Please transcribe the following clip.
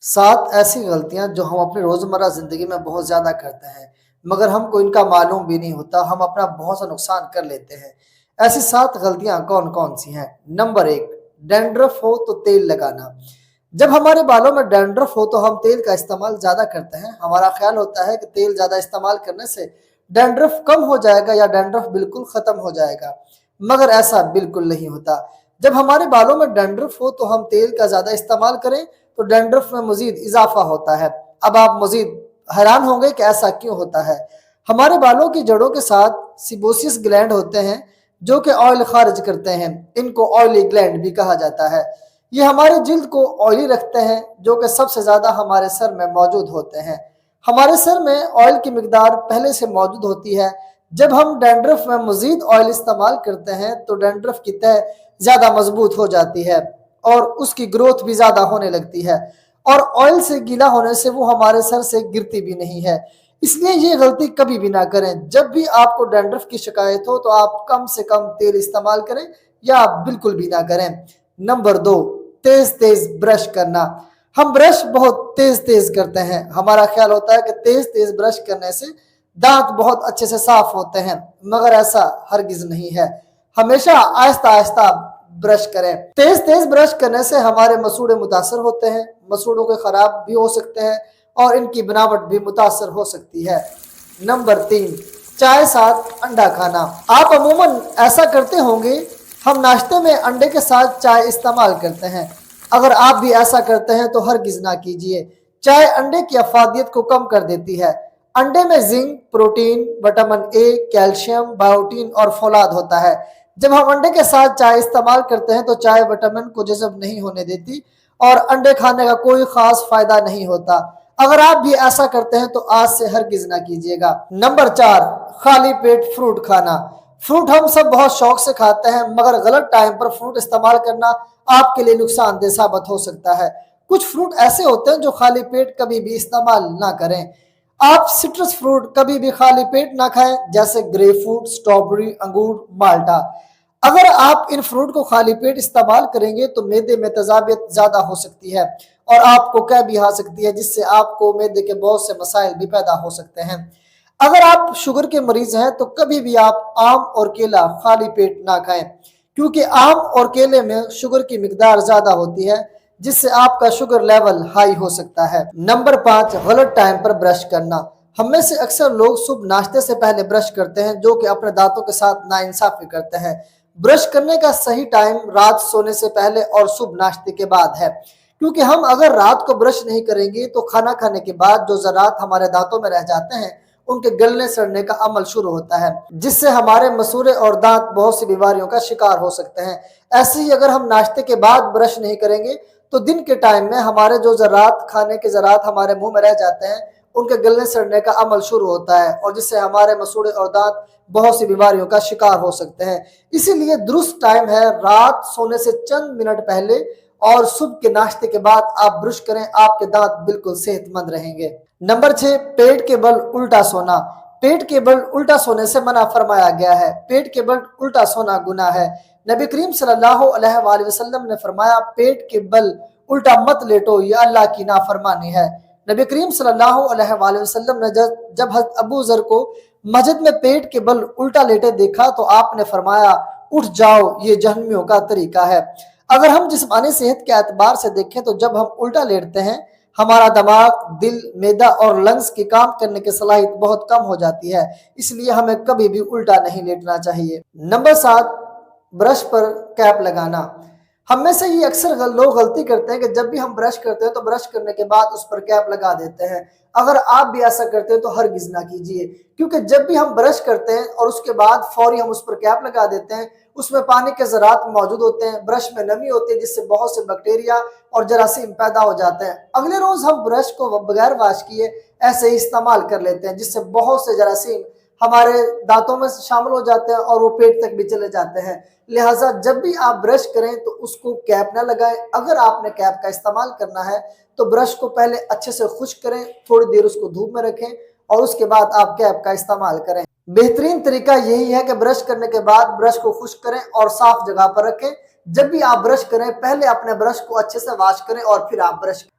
7 ایسی غلطیاں جو ہم اپنی روزمرہ زندگی میں بہت زیادہ کرتے ہیں مگر ہم کو ان کا معلوم بھی نہیں ہوتا، ہم اپنا بہت سا نقصان کر لیتے ہیں۔ ایسی 7 غلطیاں کون کون سی ہیں؟ نمبر 1، ڈینڈرف ہو تو تیل لگانا۔ جب ہمارے بالوں میں ڈینڈرف ہو تو ہم تیل کا استعمال زیادہ کرتے ہیں۔ ہمارا خیال ہوتا ہے کہ تیل زیادہ استعمال کرنے سے ڈینڈرف کم ہو جائے گا یا ڈینڈرف بالکل ختم ہو جائے گا، مگر ایسا بالکل نہیں ہوتا۔ جب ہمارے بالوں میں ڈینڈرف ہو تو ہم تیل کا زیادہ استعمال کریں تو ڈینڈرف میں مزید اضافہ ہوتا ہے۔ اب آپ مزید حیران ہوں گے کہ ایسا کیوں ہوتا ہے۔ ہمارے بالوں کی جڑوں کے ساتھ سیبوسیس گلینڈ ہوتے ہیں جو کہ آئل خارج کرتے ہیں، ان کو آئلی گلینڈ بھی کہا جاتا ہے۔ یہ ہماری جلد کو آئلی رکھتے ہیں جو کہ سب سے زیادہ ہمارے سر میں موجود ہوتے ہیں۔ ہمارے سر میں آئل کی مقدار پہلے سے موجود ہوتی ہے۔ جب ہم ڈینڈرف میں مزید آئل استعمال کرتے ہیں تو ڈینڈرف کی تہہ زیادہ مضبوط ہو جاتی ہے اور اس کی گروتھ بھی زیادہ ہونے لگتی ہے، اور آئل سے گیلا ہونے سے وہ ہمارے سر سے گرتی بھی نہیں ہے۔ اس لیے یہ غلطی کبھی بھی نہ کریں۔ جب بھی آپ کو ڈینڈرف کی شکایت ہو تو آپ کم سے کم تیل استعمال کریں یا بالکل بھی نہ کریں۔ نمبر 2، تیز تیز برش کرنا۔ ہم برش بہت تیز تیز کرتے ہیں۔ ہمارا خیال ہوتا ہے کہ تیز تیز برش کرنے سے دانت بہت اچھے سے صاف ہوتے ہیں، مگر ایسا ہرگز نہیں ہے۔ ہمیشہ آہستہ آہستہ برش کریں۔ تیز تیز برش کرنے سے ہمارے مسوڑے متاثر ہوتے ہیں، مسوڑوں کے خراب بھی ہو سکتے ہیں اور ان کی بناوٹ بھی متاثر ہو سکتی ہے۔ نمبر 3، چائے ساتھ انڈا کھانا۔ آپ عموماً ایسا کرتے ہوں گے، ہم ناشتے میں انڈے کے ساتھ چائے استعمال کرتے ہیں۔ اگر آپ بھی ایسا کرتے ہیں تو ہرگز نہ کیجیے۔ چائے انڈے کی افادیت کو کم کر دیتی ہے۔ انڈے میں zinc, protein, vitamin A, calcium, biotin اور فولاد ہوتا ہے۔ جب ہم انڈے کے ساتھ چائے استعمال کرتے ہیں تو چائے وٹامن کو جذب نہیں ہونے دیتی اور انڈے کھانے کا کوئی خاص فائدہ نہیں ہوتا۔ اگر آپ بھی ایسا کرتے ہیں تو آج سے ہرگز نہ کیجیے گا۔ نمبر 4، خالی پیٹ فروٹ کھانا۔ فروٹ ہم سب بہت شوق سے کھاتے ہیں، مگر غلط ٹائم پر فروٹ استعمال کرنا آپ کے لیے نقصان دہ ثابت ہو سکتا ہے۔ کچھ فروٹ ایسے ہوتے ہیں جو خالی پیٹ کبھی بھی استعمال نہ کریں۔ آپ سٹرس فروٹ کبھی بھی خالی پیٹ نہ کھائیں، جیسے گریپ فروٹ، سٹرابیری، انگور، مالٹا۔ اگر آپ ان فروٹ کو خالی پیٹ استعمال کریں گے تو معدے میں تیزابیت زیادہ ہو سکتی ہے اور آپ کو قے بھی آ سکتی ہے، جس سے آپ کو معدے کے بہت سے مسائل بھی پیدا ہو سکتے ہیں۔ اگر آپ شوگر کے مریض ہیں تو کبھی بھی آپ آم اور کیلا خالی پیٹ نہ کھائیں، کیونکہ آم اور کیلے میں شوگر کی مقدار زیادہ ہوتی ہے، جس سے آپ کا شوگر لیول ہائی ہو سکتا ہے۔ نمبر 5، غلط ٹائم پر برش کرنا۔ ہم میں سے اکثر لوگ صبح ناشتے سے پہلے برش کرتے ہیں، جو کہ اپنے دانتوں کے ساتھ ناانصافی کرتے ہیں۔ برش کرنے کا صحیح ٹائم رات سونے سے پہلے اور صبح ناشتے کے بعد ہے، کیونکہ ہم اگر رات کو برش نہیں کریں گے تو کھانا کھانے کے بعد جو ذرات ہمارے دانتوں میں رہ جاتے ہیں ان کے گلنے سڑنے کا عمل شروع ہوتا ہے، جس سے ہمارے مسوڑے اور دانت بہت سی بیماریوں کا شکار ہو سکتے ہیں۔ ایسے ہی اگر ہم ناشتے کے بعد برش نہیں کریں گے تو دن کے ٹائم میں ہمارے جو ذرات، کھانے کے ذرات ہمارے منہ میں رہ جاتے ہیں، ان کے گلنے سڑنے کا عمل شروع ہوتا ہے اور جس سے ہمارے مسوڑے اور دانت بہت سی بیماریوں کا شکار ہو سکتے ہیں۔ اسی لیے درست ٹائم ہے رات سونے سے چند منٹ پہلے اور صبح کے ناشتے کے بعد آپ برش کریں، آپ کے دانت بالکل صحت مند رہیں گے۔ نمبر 6، پیٹ کے بل الٹا سونا۔ پیٹ کے بل الٹا سونے سے منع فرمایا گیا ہے۔ پیٹ کے بل الٹا سونا گناہ ہے۔ نبی کریم صلی اللہ علیہ وآلہ وسلم نے فرمایا، پیٹ کے بل الٹا مت لیٹو، یہ اللہ کی نافرمانی ہے۔ نبی کریم صلی اللہ علیہ وآلہ وسلم نے جب حضرت ابو ذر کو مسجد میں پیٹ کے بل الٹا لیٹے دیکھا تو آپ نے فرمایا، اٹھ جاؤ، یہ جہنمیوں کا طریقہ ہے۔ اگر ہم جسمانی صحت کے اعتبار سے دیکھیں تو جب ہم الٹا لیٹتے ہیں ہمارا دماغ، دل، معدہ اور لنگز کی کام کرنے کی صلاحیت بہت کم ہو جاتی ہے، اس لیے ہمیں کبھی بھی الٹا نہیں لیٹنا چاہیے۔ نمبر 7، برش پر کیپ لگانا۔ ہم میں سے یہ اکثر لوگ غلطی کرتے ہیں کہ جب بھی ہم برش کرتے ہیں تو برش کرنے کے بعد اس پر کیپ لگا دیتے ہیں۔ اگر آپ بھی ایسا کرتے ہیں تو ہرگز نہ کیجیے، کیونکہ جب بھی ہم برش کرتے ہیں اور اس کے بعد فوری ہم اس پر کیپ لگا دیتے ہیں، اس میں پانی کے ذرات موجود ہوتے ہیں، برش میں نمی ہوتی ہے، جس سے بہت سے بیکٹیریا اور جراثیم پیدا ہو جاتے ہیں۔ اگلے روز ہم برش کو بغیر واش کیے ایسے ہی استعمال کر لیتے ہیں، جس سے بہت سے جراثیم ہمارے دانتوں میں شامل ہو جاتے ہیں اور وہ پیٹ تک بھی چلے جاتے ہیں۔ لہٰذا جب بھی آپ برش کریں تو اس کو کیپ نہ لگائیں۔ اگر آپ نے کیپ کا استعمال کرنا ہے تو برش کو پہلے اچھے سے خشک کریں، تھوڑی دیر اس کو دھوپ میں رکھیں اور اس کے بعد آپ کیپ کا استعمال کریں۔ بہترین طریقہ یہی ہے کہ برش کرنے کے بعد برش کو خشک کریں اور صاف جگہ پر رکھیں۔ جب بھی آپ برش کریں پہلے اپنے برش کو اچھے سے واش کریں اور پھر آپ برش کریں۔